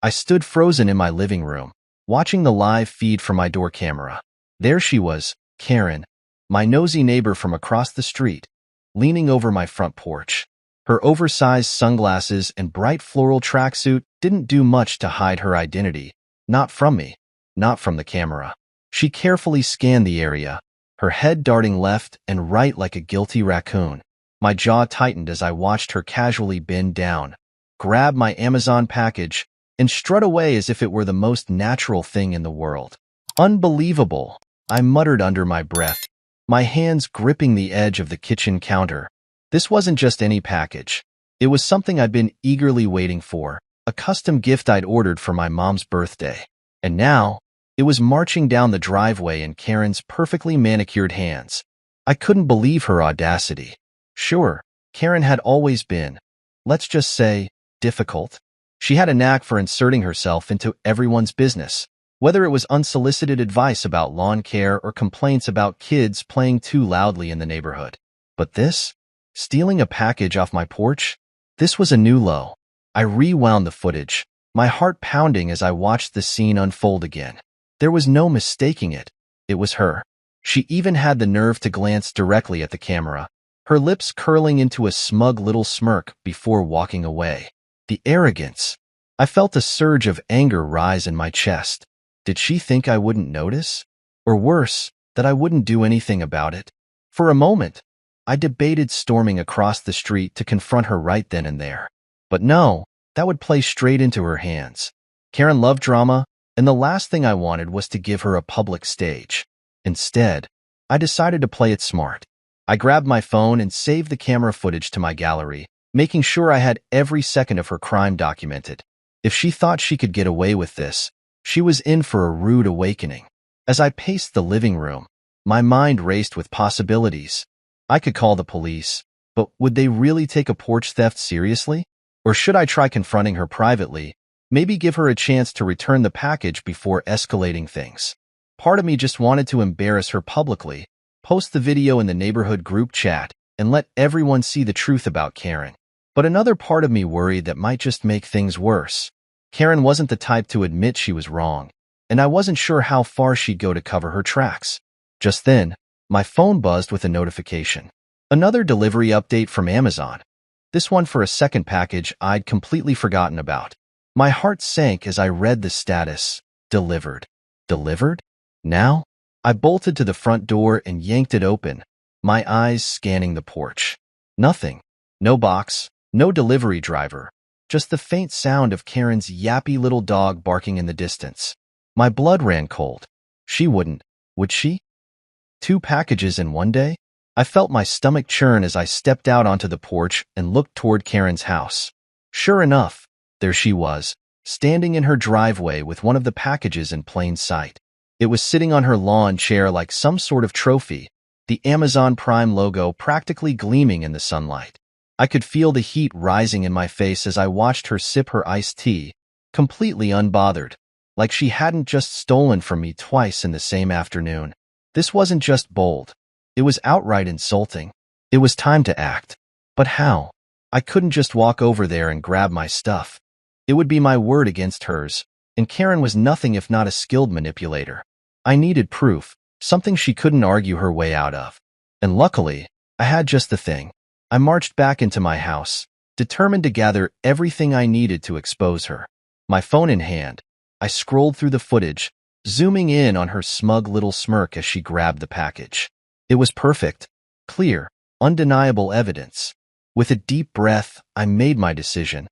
I stood frozen in my living room, watching the live feed from my door camera. There she was, Karen, my nosy neighbor from across the street, leaning over my front porch. Her oversized sunglasses and bright floral tracksuit didn't do much to hide her identity. Not from me, not from the camera. She carefully scanned the area, her head darting left and right like a guilty raccoon. My jaw tightened as I watched her casually bend down, grab my Amazon package, and strut away as if it were the most natural thing in the world. Unbelievable, I muttered under my breath, my hands gripping the edge of the kitchen counter. This wasn't just any package. It was something I'd been eagerly waiting for, a custom gift I'd ordered for my mom's birthday. And now, it was marching down the driveway in Karen's perfectly manicured hands. I couldn't believe her audacity. Sure, Karen had always been, let's just say, difficult. She had a knack for inserting herself into everyone's business, whether it was unsolicited advice about lawn care or complaints about kids playing too loudly in the neighborhood. But this? Stealing a package off my porch? This was a new low. I rewound the footage, my heart pounding as I watched the scene unfold again. There was no mistaking it. It was her. She even had the nerve to glance directly at the camera, her lips curling into a smug little smirk before walking away. The arrogance. I felt a surge of anger rise in my chest. Did she think I wouldn't notice? Or worse, that I wouldn't do anything about it? For a moment, I debated storming across the street to confront her right then and there. But no, that would play straight into her hands. Karen loved drama, and the last thing I wanted was to give her a public stage. Instead, I decided to play it smart. I grabbed my phone and saved the camera footage to my gallery, making sure I had every second of her crime documented. If she thought she could get away with this, she was in for a rude awakening. As I paced the living room, my mind raced with possibilities. I could call the police, but would they really take a porch theft seriously? Or should I try confronting her privately, maybe give her a chance to return the package before escalating things? Part of me just wanted to embarrass her publicly, post the video in the neighborhood group chat, and let everyone see the truth about Karen. But another part of me worried that might just make things worse. Karen wasn't the type to admit she was wrong, and I wasn't sure how far she'd go to cover her tracks. Just then, my phone buzzed with a notification. Another delivery update from Amazon. This one for a second package I'd completely forgotten about. My heart sank as I read the status. Delivered. Delivered? Now? I bolted to the front door and yanked it open, my eyes scanning the porch. Nothing. No box, no delivery driver, just the faint sound of Karen's yappy little dog barking in the distance. My blood ran cold. She wouldn't, would she? 2 packages in one day? I felt my stomach churn as I stepped out onto the porch and looked toward Karen's house. Sure enough, there she was, standing in her driveway with one of the packages in plain sight. It was sitting on her lawn chair like some sort of trophy, the Amazon Prime logo practically gleaming in the sunlight. I could feel the heat rising in my face as I watched her sip her iced tea, completely unbothered, like she hadn't just stolen from me twice in the same afternoon. This wasn't just bold. It was outright insulting. It was time to act. But how? I couldn't just walk over there and grab my stuff. It would be my word against hers, and Karen was nothing if not a skilled manipulator. I needed proof, something she couldn't argue her way out of. And luckily, I had just the thing. I marched back into my house, determined to gather everything I needed to expose her. My phone in hand, I scrolled through the footage, zooming in on her smug little smirk as she grabbed the package. It was perfect, clear, undeniable evidence. With a deep breath, I made my decision.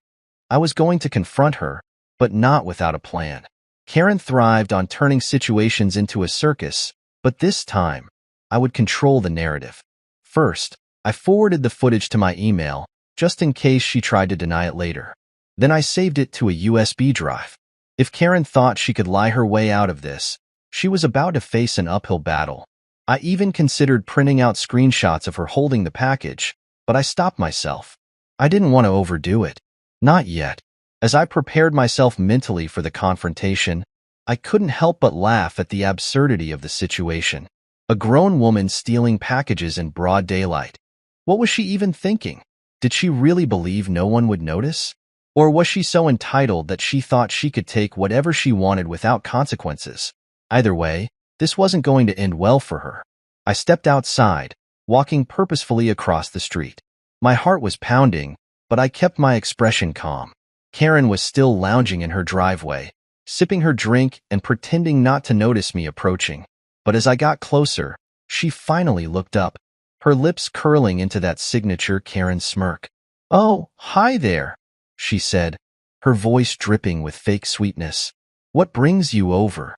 I was going to confront her, but not without a plan. Karen thrived on turning situations into a circus, but this time, I would control the narrative. First, I forwarded the footage to my email, just in case she tried to deny it later. Then I saved it to a USB drive. If Karen thought she could lie her way out of this, she was about to face an uphill battle. I even considered printing out screenshots of her holding the package, but I stopped myself. I didn't want to overdo it. Not yet. As I prepared myself mentally for the confrontation, I couldn't help but laugh at the absurdity of the situation. A grown woman stealing packages in broad daylight. What was she even thinking? Did she really believe no one would notice? Or was she so entitled that she thought she could take whatever she wanted without consequences? Either way, this wasn't going to end well for her. I stepped outside, walking purposefully across the street. My heart was pounding, but I kept my expression calm. Karen was still lounging in her driveway, sipping her drink and pretending not to notice me approaching. But as I got closer, she finally looked up, her lips curling into that signature Karen smirk. "Oh, hi there," she said, her voice dripping with fake sweetness. "What brings you over?"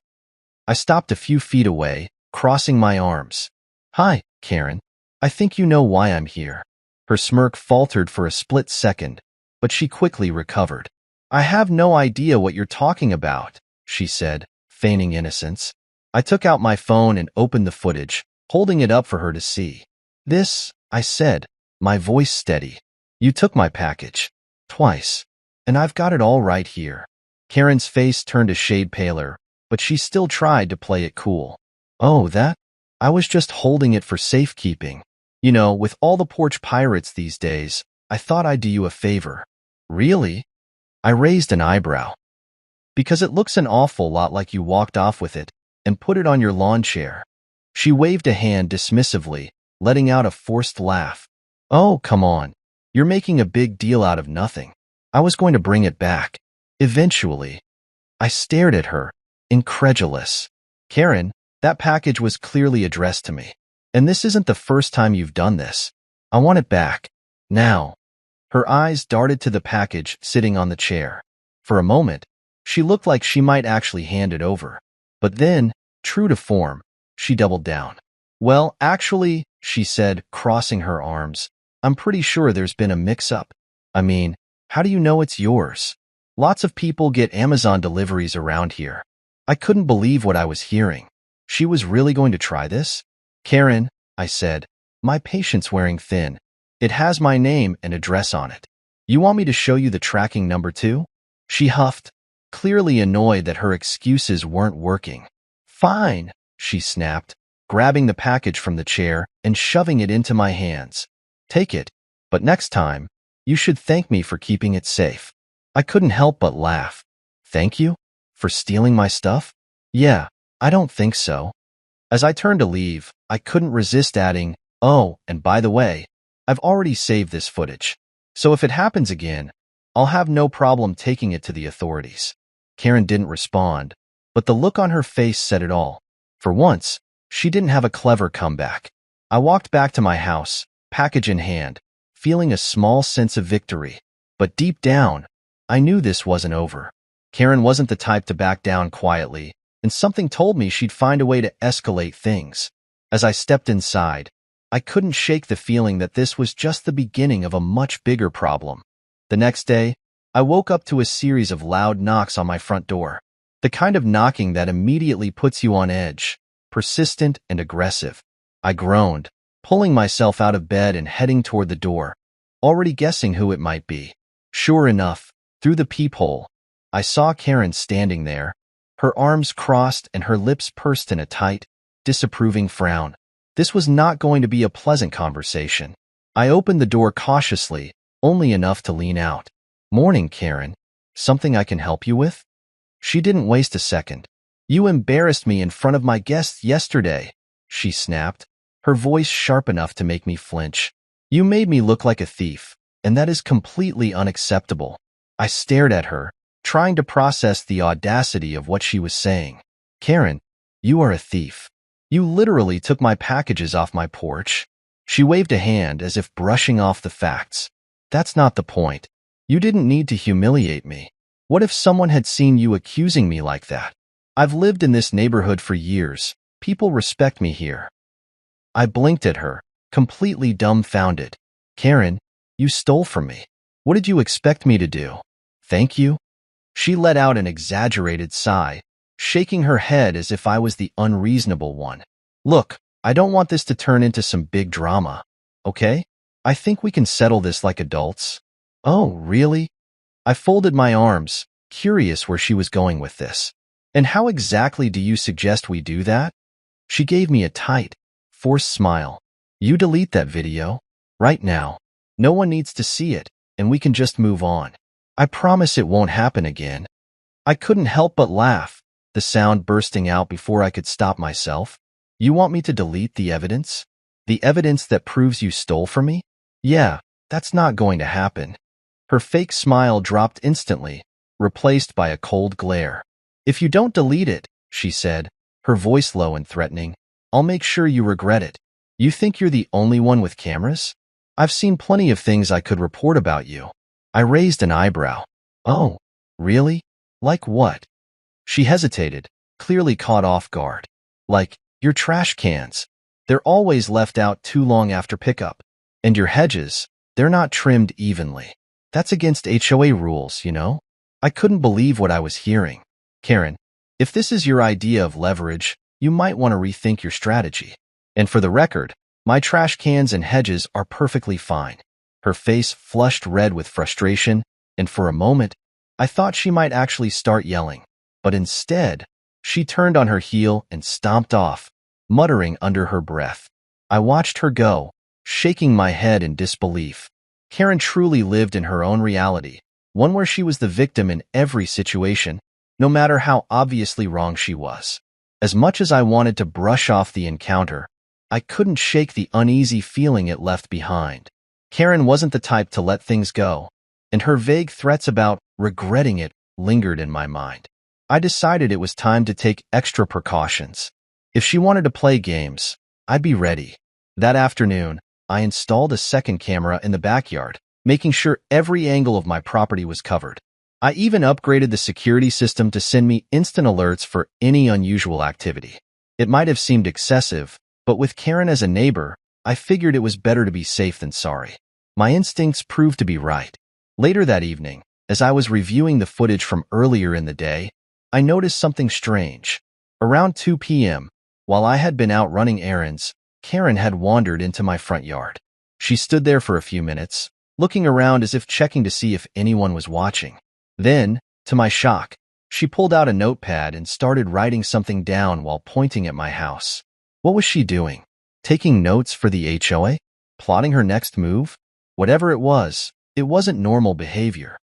I stopped a few feet away, crossing my arms. "Hi, Karen. I think you know why I'm here." Her smirk faltered for a split second, but she quickly recovered. "I have no idea what you're talking about," she said, feigning innocence. I took out my phone and opened the footage, holding it up for her to see. "This," I said, my voice steady. "You took my package. Twice. And I've got it all right here." Karen's face turned a shade paler, but she still tried to play it cool. "Oh, that? I was just holding it for safekeeping. You know, with all the porch pirates these days, I thought I'd do you a favor." "Really?" I raised an eyebrow. "Because it looks an awful lot like you walked off with it and put it on your lawn chair." She waved a hand dismissively, letting out a forced laugh. "Oh, come on. You're making a big deal out of nothing. I was going to bring it back. Eventually." I stared at her, incredulous. "Karen, that package was clearly addressed to me. And this isn't the first time you've done this. I want it back. Now." Her eyes darted to the package sitting on the chair. For a moment, she looked like she might actually hand it over. But then, true to form, she doubled down. "Well, actually," she said, crossing her arms, "I'm pretty sure there's been a mix-up. I mean, how do you know it's yours? Lots of people get Amazon deliveries around here." I couldn't believe what I was hearing. She was really going to try this? "Karen," I said, my patience wearing thin. "It has my name and address on it. You want me to show you the tracking number too?" She huffed, clearly annoyed that her excuses weren't working. "Fine," she snapped, grabbing the package from the chair and shoving it into my hands. "Take it, but next time, you should thank me for keeping it safe." I couldn't help but laugh. "Thank you? For stealing my stuff?" "Yeah, I don't think so." As I turned to leave, I couldn't resist adding, "Oh, and by the way, I've already saved this footage. So if it happens again, I'll have no problem taking it to the authorities." Karen didn't respond, but the look on her face said it all. For once, she didn't have a clever comeback. I walked back to my house, package in hand, feeling a small sense of victory. But deep down, I knew this wasn't over. Karen wasn't the type to back down quietly, and something told me she'd find a way to escalate things. As I stepped inside, I couldn't shake the feeling that this was just the beginning of a much bigger problem. The next day, I woke up to a series of loud knocks on my front door. The kind of knocking that immediately puts you on edge, persistent and aggressive. I groaned, pulling myself out of bed and heading toward the door, already guessing who it might be. Sure enough, through the peephole, I saw Karen standing there, her arms crossed and her lips pursed in a tight, disapproving frown. This was not going to be a pleasant conversation. I opened the door cautiously, only enough to lean out. "Morning, Karen. Something I can help you with?" She didn't waste a second. "You embarrassed me in front of my guests yesterday," she snapped, her voice sharp enough to make me flinch. "You made me look like a thief, and that is completely unacceptable." I stared at her, trying to process the audacity of what she was saying. "Karen, you are a thief. You literally took my packages off my porch." She waved a hand as if brushing off the facts. "That's not the point. You didn't need to humiliate me. What if someone had seen you accusing me like that? I've lived in this neighborhood for years. People respect me here." I blinked at her, completely dumbfounded. "Karen, you stole from me. What did you expect me to do? Thank you?" She let out an exaggerated sigh, shaking her head as if I was the unreasonable one. "Look, I don't want this to turn into some big drama, okay? I think we can settle this like adults." "Oh, really?" I folded my arms, curious where she was going with this. "And how exactly do you suggest we do that?" She gave me a tight, forced smile. "You delete that video. Right now. No one needs to see it, and we can just move on." I promise it won't happen again. I couldn't help but laugh, the sound bursting out before I could stop myself. You want me to delete the evidence? The evidence that proves you stole from me? Yeah, that's not going to happen. Her fake smile dropped instantly, replaced by a cold glare. If you don't delete it, she said, her voice low and threatening, I'll make sure you regret it. You think you're the only one with cameras? I've seen plenty of things I could report about you. I raised an eyebrow. Oh, really? Like what? She hesitated, clearly caught off guard. Like, your trash cans. They're always left out too long after pickup. And your hedges, they're not trimmed evenly. That's against HOA rules, you know? I couldn't believe what I was hearing. Karen, if this is your idea of leverage, you might want to rethink your strategy. And for the record, my trash cans and hedges are perfectly fine. Her face flushed red with frustration, and for a moment, I thought she might actually start yelling. But instead, she turned on her heel and stomped off, muttering under her breath. I watched her go, shaking my head in disbelief. Karen truly lived in her own reality, one where she was the victim in every situation, no matter how obviously wrong she was. As much as I wanted to brush off the encounter, I couldn't shake the uneasy feeling it left behind. Karen wasn't the type to let things go, and her vague threats about regretting it lingered in my mind. I decided it was time to take extra precautions. If she wanted to play games, I'd be ready. That afternoon, I installed a second camera in the backyard, making sure every angle of my property was covered. I even upgraded the security system to send me instant alerts for any unusual activity. It might have seemed excessive, but with Karen as a neighbor, I figured it was better to be safe than sorry. My instincts proved to be right. Later that evening, as I was reviewing the footage from earlier in the day, I noticed something strange. Around 2 p.m., while I had been out running errands, Karen had wandered into my front yard. She stood there for a few minutes, looking around as if checking to see if anyone was watching. Then, to my shock, she pulled out a notepad and started writing something down while pointing at my house. What was she doing? Taking notes for the HOA? Plotting her next move? Whatever it wasn't normal behavior.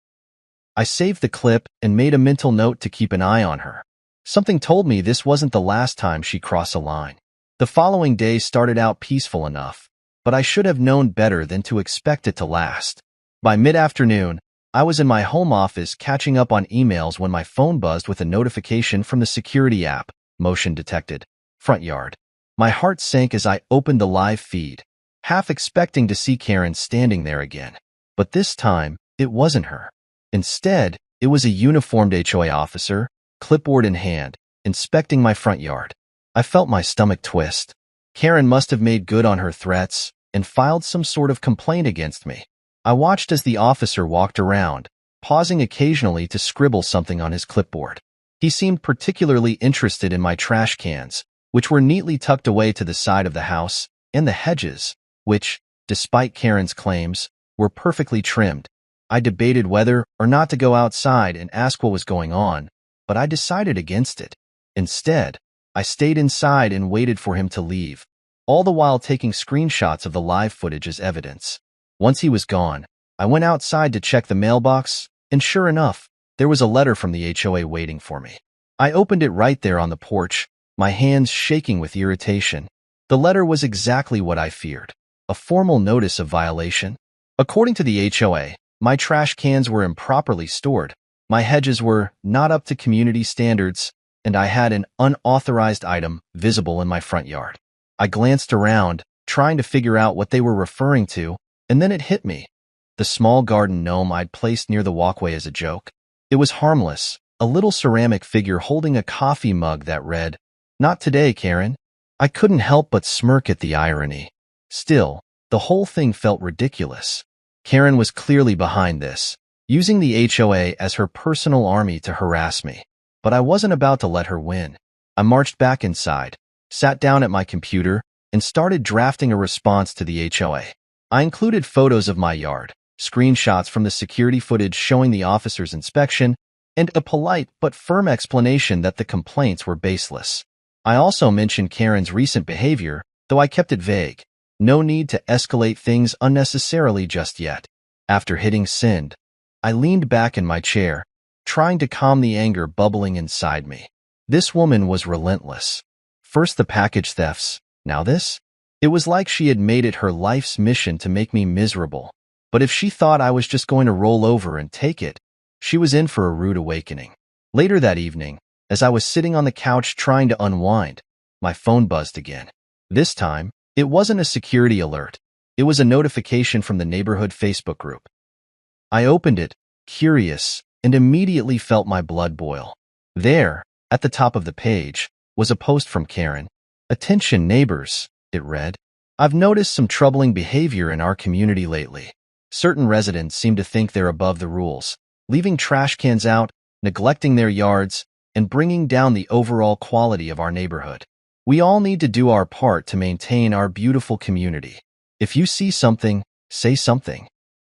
I saved the clip and made a mental note to keep an eye on her. Something told me this wasn't the last time she crossed a line. The following day started out peaceful enough, but I should have known better than to expect it to last. By mid-afternoon, I was in my home office catching up on emails when my phone buzzed with a notification from the security app, motion detected, front yard. My heart sank as I opened the live feed, half expecting to see Karen standing there again. But this time, it wasn't her. Instead, it was a uniformed HOA officer, clipboard in hand, inspecting my front yard. I felt my stomach twist. Karen must have made good on her threats and filed some sort of complaint against me. I watched as the officer walked around, pausing occasionally to scribble something on his clipboard. He seemed particularly interested in my trash cans, which were neatly tucked away to the side of the house, and the hedges, which, despite Karen's claims, were perfectly trimmed. I debated whether or not to go outside and ask what was going on, but I decided against it. Instead, I stayed inside and waited for him to leave, all the while taking screenshots of the live footage as evidence. Once he was gone, I went outside to check the mailbox, and sure enough, there was a letter from the HOA waiting for me. I opened it right there on the porch, my hands shaking with irritation. The letter was exactly what I feared, a formal notice of violation. According to the HOA, my trash cans were improperly stored, my hedges were not up to community standards, and I had an unauthorized item visible in my front yard. I glanced around, trying to figure out what they were referring to, and then it hit me. The small garden gnome I'd placed near the walkway as a joke. It was harmless, a little ceramic figure holding a coffee mug that read, "Not today, Karen." I couldn't help but smirk at the irony. Still, the whole thing felt ridiculous. Karen was clearly behind this, using the HOA as her personal army to harass me. But I wasn't about to let her win. I marched back inside, sat down at my computer, and started drafting a response to the HOA. I included photos of my yard, screenshots from the security footage showing the officer's inspection, and a polite but firm explanation that the complaints were baseless. I also mentioned Karen's recent behavior, though I kept it vague. No need to escalate things unnecessarily just yet. After hitting send, I leaned back in my chair, trying to calm the anger bubbling inside me. This woman was relentless. First the package thefts, now this? It was like she had made it her life's mission to make me miserable. But if she thought I was just going to roll over and take it, she was in for a rude awakening. Later that evening, as I was sitting on the couch trying to unwind, my phone buzzed again. This time, it wasn't a security alert. It was a notification from the neighborhood Facebook group. I opened it, curious, and immediately felt my blood boil. There, at the top of the page, was a post from Karen. "Attention neighbors," it read. "I've noticed some troubling behavior in our community lately. Certain residents seem to think they're above the rules, leaving trash cans out, neglecting their yards, and bringing down the overall quality of our neighborhood. We all need to do our part to maintain our beautiful community. If you see something, say something."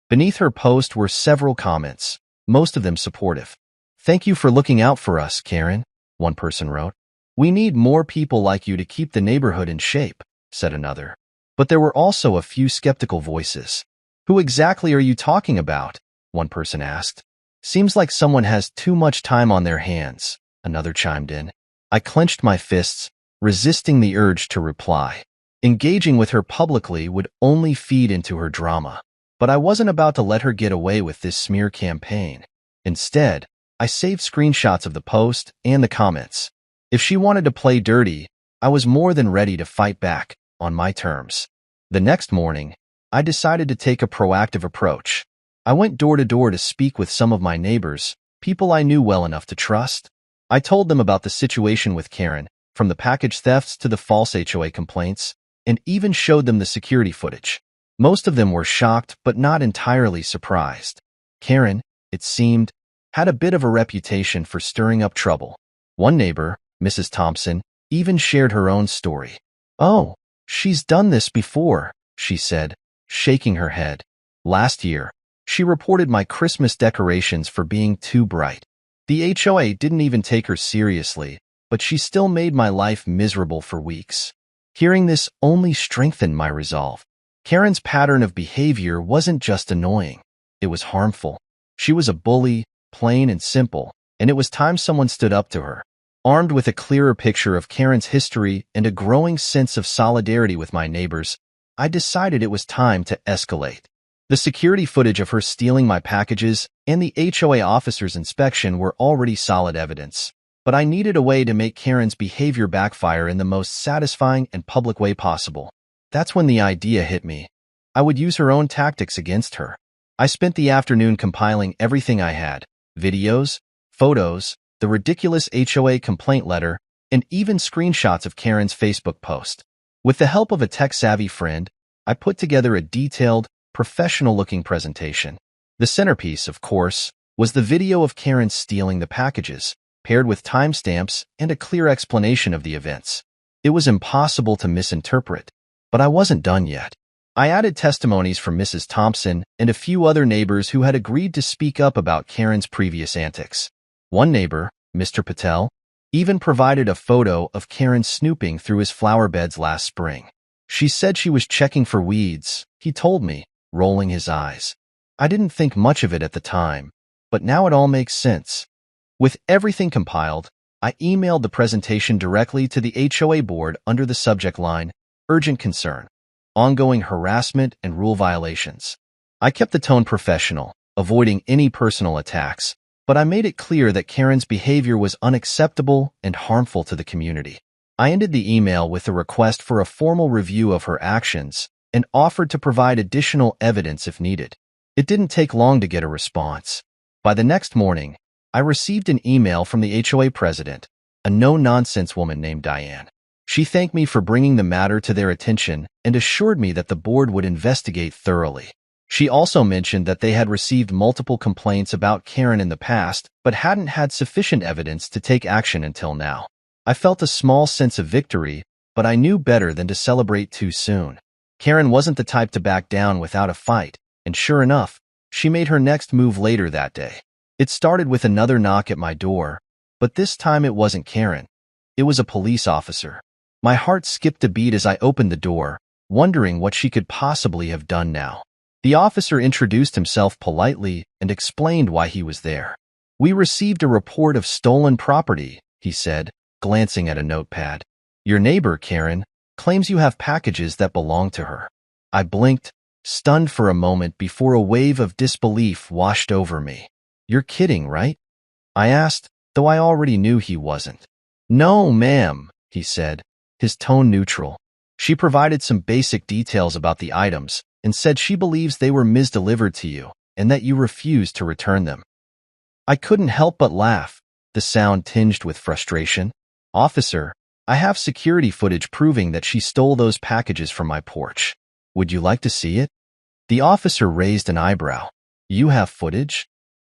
Beneath her post were several comments, most of them supportive. "Thank you for looking out for us, Karen," one person wrote. "We need more people like you to keep the neighborhood in shape," said another. But there were also a few skeptical voices. "Who exactly are you talking about?" one person asked. "Seems like someone has too much time on their hands," another chimed in. I clenched my fists, resisting the urge to reply. Engaging with her publicly would only feed into her drama. But I wasn't about to let her get away with this smear campaign. Instead, I saved screenshots of the post and the comments. If she wanted to play dirty, I was more than ready to fight back, on my terms. The next morning, I decided to take a proactive approach. I went door to door to speak with some of my neighbors, people I knew well enough to trust. I told them about the situation with Karen, from the package thefts to the false HOA complaints, and even showed them the security footage. Most of them were shocked but not entirely surprised. Karen, it seemed, had a bit of a reputation for stirring up trouble. One neighbor, Mrs. Thompson, even shared her own story. "Oh, she's done this before," she said, shaking her head. "Last year, she reported my Christmas decorations for being too bright. The HOA didn't even take her seriously, but she still made my life miserable for weeks." Hearing this only strengthened my resolve. Karen's pattern of behavior wasn't just annoying. It was harmful. She was a bully, plain and simple, and it was time someone stood up to her. Armed with a clearer picture of Karen's history and a growing sense of solidarity with my neighbors, I decided it was time to escalate. The security footage of her stealing my packages and the HOA officer's inspection were already solid evidence, but I needed a way to make Karen's behavior backfire in the most satisfying and public way possible. That's when the idea hit me. I would use her own tactics against her. I spent the afternoon compiling everything I had: videos, photos, the ridiculous HOA complaint letter, and even screenshots of Karen's Facebook post. With the help of a tech-savvy friend, I put together a detailed, professional-looking presentation. The centerpiece, of course, was the video of Karen stealing the packages, paired with timestamps and a clear explanation of the events. It was impossible to misinterpret, but I wasn't done yet. I added testimonies from Mrs. Thompson and a few other neighbors who had agreed to speak up about Karen's previous antics. One neighbor, Mr. Patel, even provided a photo of Karen snooping through his flower beds last spring. "She said she was checking for weeds," he told me, rolling his eyes. I didn't think much of it at the time, but now it all makes sense. With everything compiled, I emailed the presentation directly to the HOA board under the subject line, "Urgent Concern, Ongoing Harassment and Rule Violations." I kept the tone professional, avoiding any personal attacks, but I made it clear that Karen's behavior was unacceptable and harmful to the community. I ended the email with a request for a formal review of her actions and offered to provide additional evidence if needed. It didn't take long to get a response. By the next morning, I received an email from the HOA president, a no-nonsense woman named Diane. She thanked me for bringing the matter to their attention and assured me that the board would investigate thoroughly. She also mentioned that they had received multiple complaints about Karen in the past, but hadn't had sufficient evidence to take action until now. I felt a small sense of victory, but I knew better than to celebrate too soon. Karen wasn't the type to back down without a fight, and sure enough, she made her next move later that day. It started with another knock at my door, but this time it wasn't Karen. It was a police officer. My heart skipped a beat as I opened the door, wondering what she could possibly have done now. The officer introduced himself politely and explained why he was there. "We received a report of stolen property," he said, glancing at a notepad. "Your neighbor, Karen, claims you have packages that belong to her." I blinked, stunned for a moment before a wave of disbelief washed over me. "You're kidding, right?" I asked, though I already knew he wasn't. "No, ma'am," he said, his tone neutral. "She provided some basic details about the items and said she believes they were misdelivered to you and that you refused to return them." I couldn't help but laugh, the sound tinged with frustration. "Officer, I have security footage proving that she stole those packages from my porch. Would you like to see it?" The officer raised an eyebrow. "You have footage?"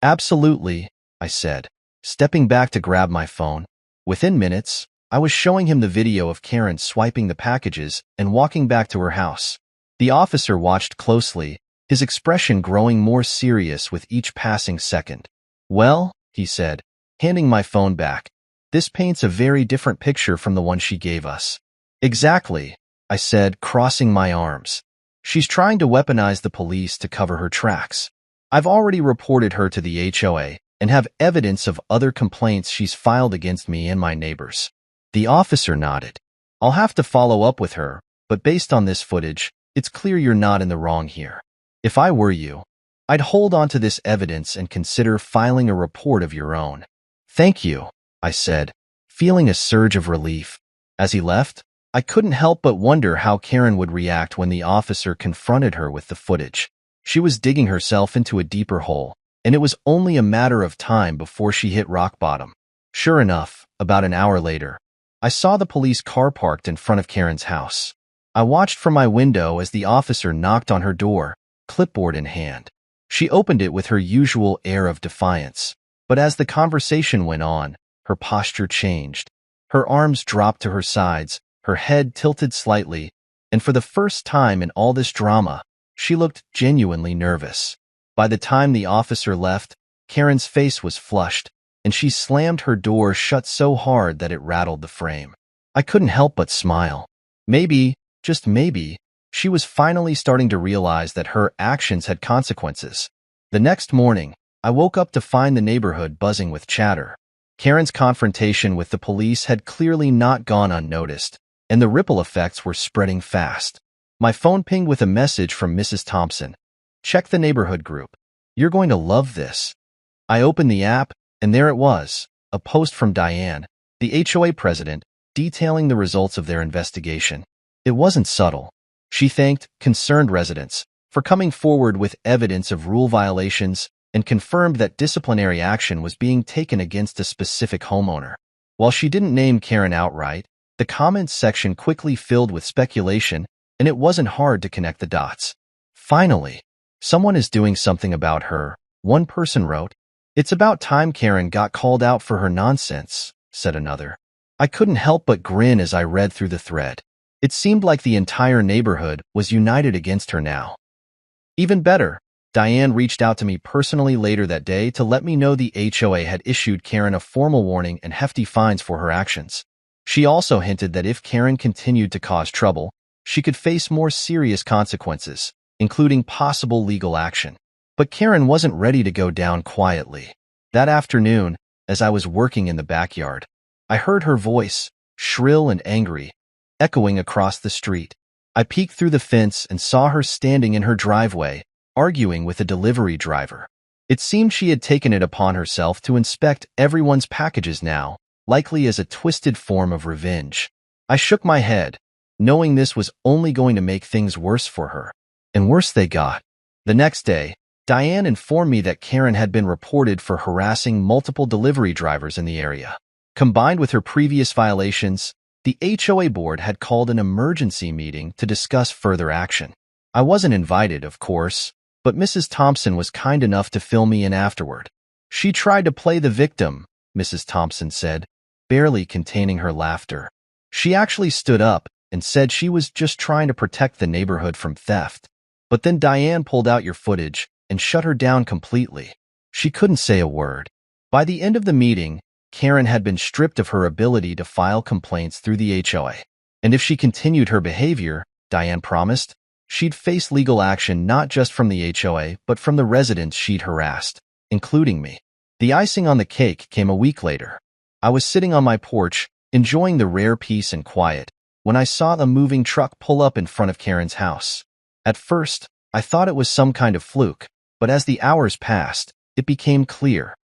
"Absolutely," I said, stepping back to grab my phone. Within minutes, I was showing him the video of Karen swiping the packages and walking back to her house. The officer watched closely, his expression growing more serious with each passing second. "Well," he said, handing my phone back, "this paints a very different picture from the one she gave us." "Exactly," I said, crossing my arms. "She's trying to weaponize the police to cover her tracks. I've already reported her to the HOA and have evidence of other complaints she's filed against me and my neighbors." The officer nodded. "I'll have to follow up with her, but based on this footage, it's clear you're not in the wrong here. If I were you, I'd hold on to this evidence and consider filing a report of your own." "Thank you," I said, feeling a surge of relief. As he left, I couldn't help but wonder how Karen would react when the officer confronted her with the footage. She was digging herself into a deeper hole, and it was only a matter of time before she hit rock bottom. Sure enough, about an hour later, I saw the police car parked in front of Karen's house. I watched from my window as the officer knocked on her door, clipboard in hand. She opened it with her usual air of defiance, but as the conversation went on, her posture changed. Her arms dropped to her sides, her head tilted slightly, and for the first time in all this drama, she looked genuinely nervous. By the time the officer left, Karen's face was flushed, and she slammed her door shut so hard that it rattled the frame. I couldn't help but smile. Maybe, just maybe, she was finally starting to realize that her actions had consequences. The next morning, I woke up to find the neighborhood buzzing with chatter. Karen's confrontation with the police had clearly not gone unnoticed, and the ripple effects were spreading fast. My phone pinged with a message from Mrs. Thompson. "Check the neighborhood group. You're going to love this." I opened the app, and there it was, a post from Diane, the HOA president, detailing the results of their investigation. It wasn't subtle. She thanked concerned residents for coming forward with evidence of rule violations and confirmed that disciplinary action was being taken against a specific homeowner. While she didn't name Karen outright, the comments section quickly filled with speculation, and it wasn't hard to connect the dots. "Finally, someone is doing something about her," one person wrote. "It's about time Karen got called out for her nonsense," said another. I couldn't help but grin as I read through the thread. It seemed like the entire neighborhood was united against her now. Even better, Diane reached out to me personally later that day to let me know the HOA had issued Karen a formal warning and hefty fines for her actions. She also hinted that if Karen continued to cause trouble, she could face more serious consequences, including possible legal action. But Karen wasn't ready to go down quietly. That afternoon, as I was working in the backyard, I heard her voice, shrill and angry, echoing across the street. I peeked through the fence and saw her standing in her driveway, arguing with a delivery driver. It seemed she had taken it upon herself to inspect everyone's packages now, likely as a twisted form of revenge. I shook my head, knowing this was only going to make things worse for her. And worse they got. The next day, Diane informed me that Karen had been reported for harassing multiple delivery drivers in the area. Combined with her previous violations, the HOA board had called an emergency meeting to discuss further action. I wasn't invited, of course, but Mrs. Thompson was kind enough to fill me in afterward. "She tried to play the victim," Mrs. Thompson said, barely containing her laughter. "She actually stood up and said she was just trying to protect the neighborhood from theft. But then Diane pulled out your footage and shut her down completely. She couldn't say a word." By the end of the meeting, Karen had been stripped of her ability to file complaints through the HOA. And if she continued her behavior, Diane promised, She'd face legal action not just from the HOA, but from the residents she'd harassed, including me. The icing on the cake came a week later. I was sitting on my porch, enjoying the rare peace and quiet, when I saw a moving truck pull up in front of Karen's house. At first, I thought it was some kind of fluke, but as the hours passed, it became clear.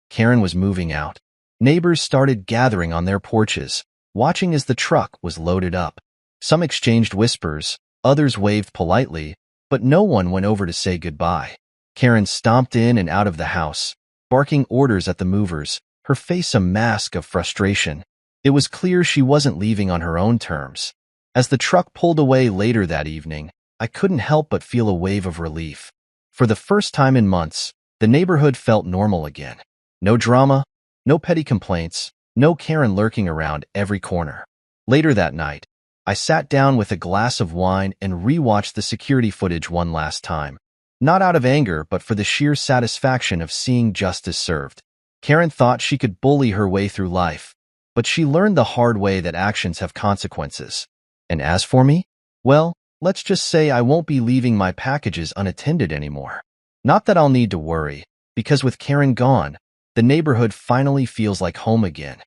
Karen was moving out. Neighbors started gathering on their porches, watching as the truck was loaded up. Some exchanged whispers, others waved politely, but no one went over to say goodbye. Karen stomped in and out of the house, barking orders at the movers, her face a mask of frustration. It was clear she wasn't leaving on her own terms. As the truck pulled away later that evening, I couldn't help but feel a wave of relief. For the first time in months, the neighborhood felt normal again. No drama, no petty complaints, no Karen lurking around every corner. Later that night, I sat down with a glass of wine and rewatched the security footage one last time. Not out of anger, but for the sheer satisfaction of seeing justice served. Karen thought she could bully her way through life, but she learned the hard way that actions have consequences. And as for me, well, let's just say I won't be leaving my packages unattended anymore. Not that I'll need to worry, because with Karen gone, the neighborhood finally feels like home again.